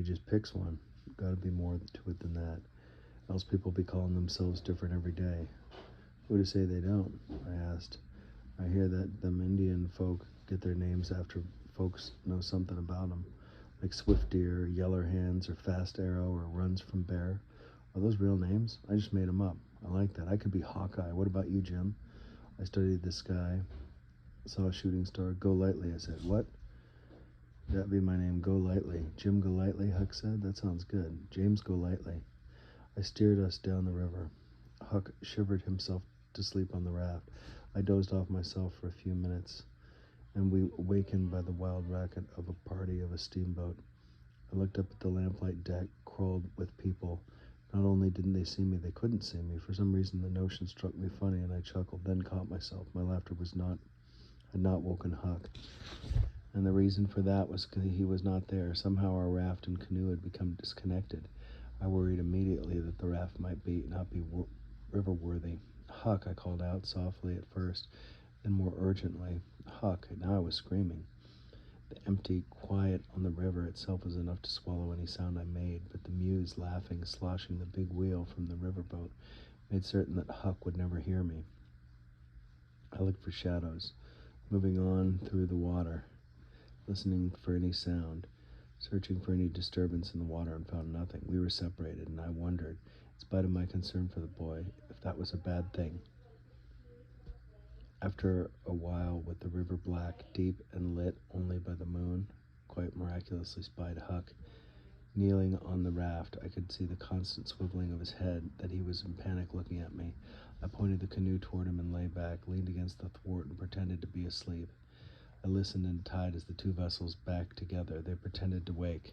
he just picks one. Gotta be more to it than that. Else people be calling themselves different every day. Who to say they don't? I asked. I hear that them Indian folk get their names after folks know something about them, like Swift Deer, Yeller Hands, or Fast Arrow, or Runs from Bear. Are those real names? I just made them up. I like that. I could be Hawkeye. What about you, Jim? I studied the sky, saw a shooting star. Go Lightly, I said. What? That'd be my name, Go Lightly. Jim Go Lightly, Huck said. That sounds good. James Go Lightly. I steered us down the river. Huck shivered himself to sleep on the raft. I dozed off myself for a few minutes, and we awakened by the wild racket of a party of a steamboat. I looked up at the lamplight deck, crawled with people. Not only didn't they see me, they couldn't see me. For some reason, the notion struck me funny, and I chuckled, then caught myself. My laughter had not woken Huck. And the reason for that was because he was not there. Somehow our raft and canoe had become disconnected. I worried immediately that the raft might not be river-worthy. Huck, I called out softly at first, then more urgently. Huck, now I was screaming. The empty quiet on the river itself was enough to swallow any sound I made, but the Muse laughing, sloshing the big wheel from the riverboat, made certain that Huck would never hear me. I looked for shadows, moving on through the water, listening for any sound, searching for any disturbance in the water, and found nothing. We were separated, and I wondered, in spite of my concern for the boy, if that was a bad thing. After a while, with the river black, deep, and lit only by the moon, quite miraculously spied Huck. Kneeling on the raft, I could see the constant swiveling of his head, that he was in panic looking at me. I pointed the canoe toward him and lay back, leaned against the thwart, and pretended to be asleep. I listened and tied as the two vessels backed together. They pretended to wake.